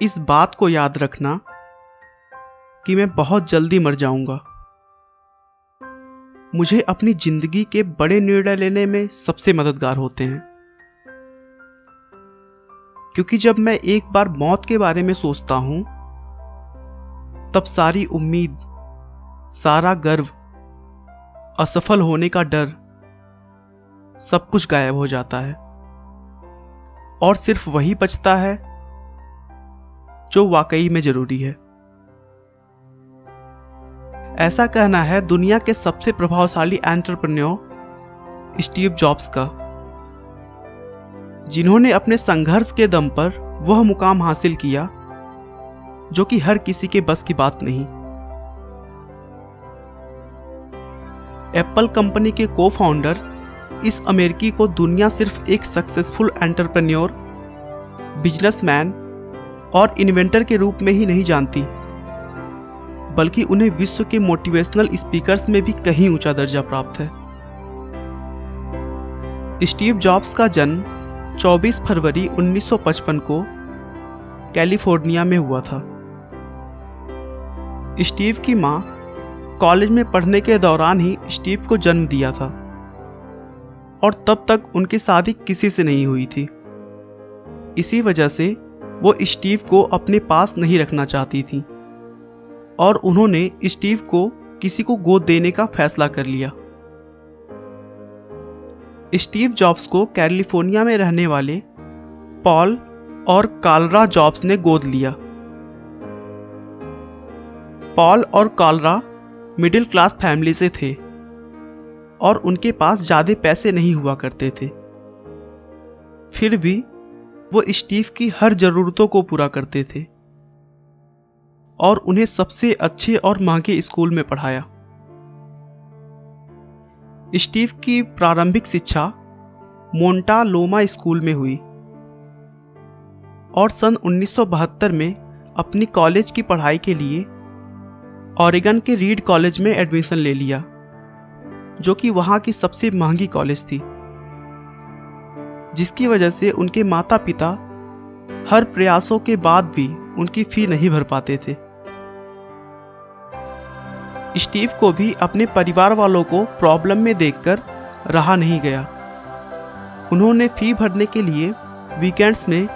इस बात को याद रखना कि मैं बहुत जल्दी मर जाऊंगा। मुझे अपनी जिंदगी के बड़े निर्णय लेने में सबसे मददगार होते हैं, क्योंकि जब मैं एक बार मौत के बारे में सोचता हूं तब सारी उम्मीद, सारा गर्व, असफल होने का डर, सब कुछ गायब हो जाता है और सिर्फ वही बचता है जो वाकई में जरूरी है। ऐसा कहना है दुनिया के सबसे प्रभावशाली एंटरप्रेन्योर स्टीव जॉब्स का, जिन्होंने अपने संघर्ष के दम पर वह मुकाम हासिल किया जो कि हर किसी के बस की बात नहीं। एप्पल कंपनी के को-फाउंडर इस अमेरिकी को दुनिया सिर्फ एक सक्सेसफुल एंटरप्रेन्योर, बिजनेसमैन और इन्वेंटर के रूप में ही नहीं जानती, बल्कि उन्हें विश्व के मोटिवेशनल स्पीकर्स में भी कहीं ऊंचा दर्जा प्राप्त है। स्टीव जॉब्स का जन्म 24 फरवरी 1955 को कैलिफोर्निया में हुआ था। स्टीव की मां कॉलेज में पढ़ने के दौरान ही स्टीव को जन्म दिया था और तब तक उनकी शादी किसी से नहीं हुई थी। इसी वजह से वो स्टीव को अपने पास नहीं रखना चाहती थी और उन्होंने स्टीव को किसी को गोद देने का फैसला कर लिया। स्टीव जॉब्स को कैलिफोर्निया में रहने वाले पॉल और कार्ला जॉब्स ने गोद लिया। पॉल और कार्ला मिडिल क्लास फैमिली से थे और उनके पास ज्यादा पैसे नहीं हुआ करते थे। फिर भी वो स्टीव की हर जरूरतों को पूरा करते थे और उन्हें सबसे अच्छे और महंगे स्कूल में पढ़ाया। स्टीव की प्रारंभिक शिक्षा मोंटा लोमा स्कूल में हुई और सन 1972 में अपनी कॉलेज की पढ़ाई के लिए ऑरेगन के रीड कॉलेज में एडमिशन ले लिया, जो कि वहां की सबसे महंगी कॉलेज थी, जिसकी वजह से उनके माता पिता हर प्रयासों के बाद भी उनकी फी नहीं भर पाते थे। स्टीव को भी अपने परिवार वालों को प्रॉब्लम में देखकर रहा नहीं गया। उन्होंने फी भरने के लिए वीकेंड्स में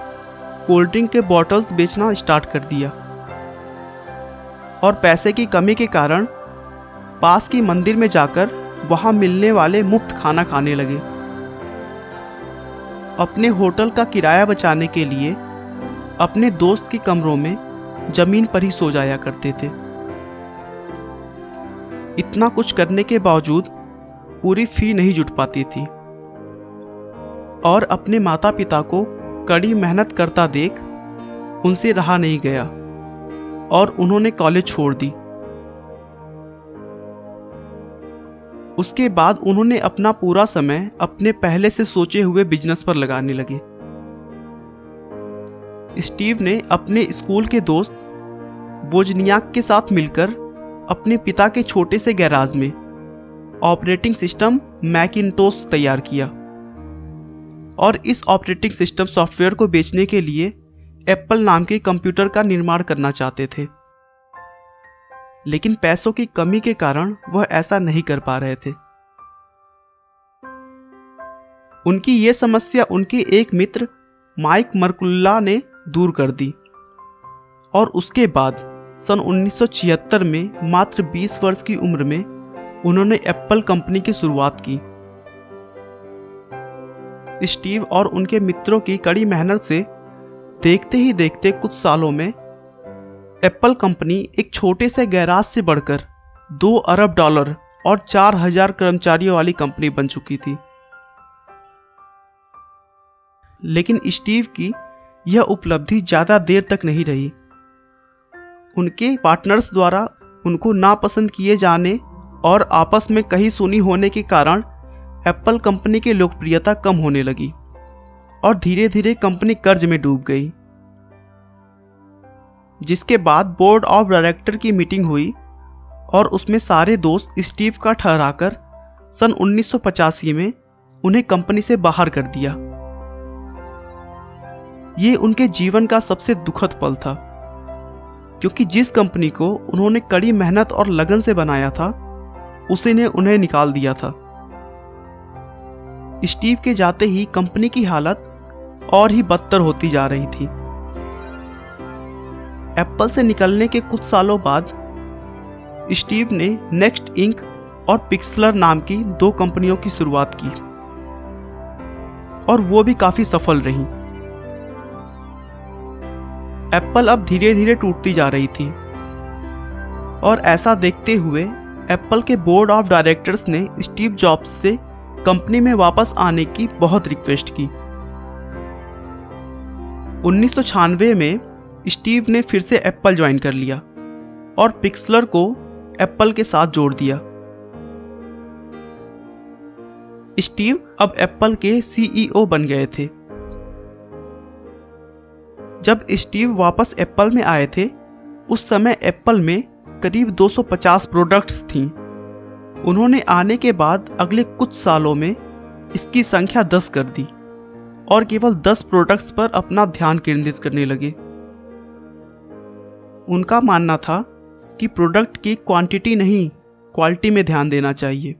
कोल्ड ड्रिंक के बॉटल्स बेचना स्टार्ट कर दिया और पैसे की कमी के कारण पास की मंदिर में जाकर वहां मिलने वाले मुफ्त खाना खाने लगे। अपने होटल का किराया बचाने के लिए अपने दोस्त के कमरों में जमीन पर ही सो जाया करते थे। इतना कुछ करने के बावजूद पूरी फी नहीं जुट पाती थी और अपने माता पिता को कड़ी मेहनत करता देख उनसे रहा नहीं गया और उन्होंने कॉलेज छोड़ दी। उसके बाद उन्होंने अपना पूरा समय अपने पहले से सोचे हुए बिजनेस पर लगाने लगे। स्टीव ने अपने स्कूल के दोस्त वोजनियाक के साथ मिलकर अपने पिता के छोटे से गैराज में ऑपरेटिंग सिस्टम मैकिन्टोश तैयार किया और इस ऑपरेटिंग सिस्टम सॉफ्टवेयर को बेचने के लिए एप्पल नाम के कंप्यूटर का निर्माण करना चाहते थे, लेकिन पैसों की कमी के कारण वह ऐसा नहीं कर पा रहे थे। उनकी यह समस्या उनके एक मित्र माइक मर्कुल्ला ने दूर कर दी और उसके बाद सन 1976 में मात्र 20 वर्ष की उम्र में उन्होंने एप्पल कंपनी की शुरुआत की। स्टीव और उनके मित्रों की कड़ी मेहनत से देखते ही देखते कुछ सालों में एप्पल कंपनी एक छोटे से गैराज से बढ़कर $2 अरब और 4000 कर्मचारियों वाली कंपनी बन चुकी थी। लेकिन स्टीव की यह उपलब्धि ज्यादा देर तक नहीं रही। उनके पार्टनर्स द्वारा उनको नापसंद किए जाने और आपस में कही सुनी होने के कारण एप्पल कंपनी की लोकप्रियता कम होने लगी और धीरे धीरे कंपनी कर्ज में डूब गई, जिसके बाद बोर्ड ऑफ डायरेक्टर की मीटिंग हुई और उसमें सारे दोस्त स्टीव का ठहराकर सन 1985 में उन्हें कंपनी से बाहर कर दिया। ये उनके जीवन का सबसे दुखद पल था, क्योंकि जिस कंपनी को उन्होंने कड़ी मेहनत और लगन से बनाया था, उसी ने उन्हें निकाल दिया था। स्टीव के जाते ही कंपनी की हालत और ही बदतर होती जा रही थी। एप्पल से निकलने के कुछ सालों बाद स्टीव ने नेक्स्ट इंक और पिक्सलर नाम की 2 कंपनियों की शुरुआत की, और वो भी काफी सफल रही। एप्पल अब धीरे धीरे टूटती जा रही थी, और ऐसा देखते हुए एप्पल के बोर्ड ऑफ डायरेक्टर्स ने स्टीव जॉब्स से कंपनी में वापस आने की बहुत रिक्वेस्ट की। 1996 में स्टीव ने फिर से एप्पल ज्वाइन कर लिया और पिक्सलर को एप्पल के साथ जोड़ दिया। स्टीव अब एप्पल के सीईओ बन गए थे। जब स्टीव वापस एप्पल में आए थे, उस समय एप्पल में करीब 250 प्रोडक्ट्स थीं। उन्होंने आने के बाद अगले कुछ सालों में इसकी संख्या 10 कर दी और केवल 10 प्रोडक्ट्स पर अपना ध्यान केंद्रित करने लगे। उनका मानना था कि प्रोडक्ट की क्वांटिटी नहीं, क्वालिटी में ध्यान देना चाहिए।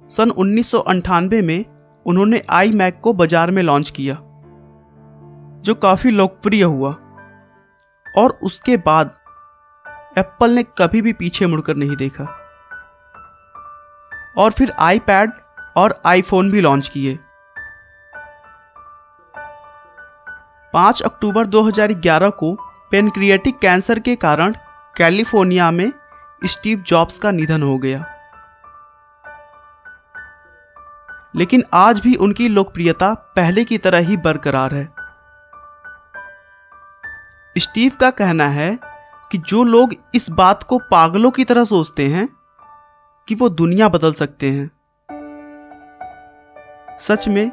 सन 1998 में उन्होंने iMac को बाजार में लॉन्च किया, जो काफी लोकप्रिय हुआ, और उसके बाद एप्पल ने कभी भी पीछे मुड़कर नहीं देखा, और फिर iPad और iPhone भी लॉन्च किए। 5 अक्टूबर 2011 को पेनक्रिएटिक कैंसर के कारण कैलिफोर्निया में स्टीव जॉब्स का निधन हो गया। लेकिन आज भी उनकी लोकप्रियता पहले की तरह ही बरकरार है। स्टीव का कहना है कि जो लोग इस बात को पागलों की तरह सोचते हैं कि वो दुनिया बदल सकते हैं, सच में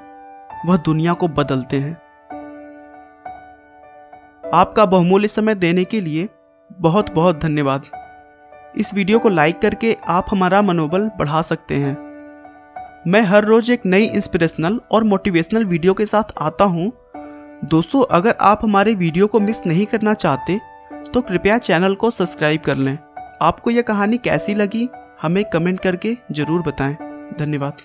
वह दुनिया को बदलते हैं। आपका बहुमूल्य समय देने के लिए बहुत बहुत धन्यवाद। इस वीडियो को लाइक करके आप हमारा मनोबल बढ़ा सकते हैं। मैं हर रोज एक नई इंस्पिरेशनल और मोटिवेशनल वीडियो के साथ आता हूं। दोस्तों, अगर आप हमारे वीडियो को मिस नहीं करना चाहते तो कृपया चैनल को सब्सक्राइब कर लें। आपको यह कहानी कैसी लगी हमें कमेंट करके जरूर बताएं। धन्यवाद।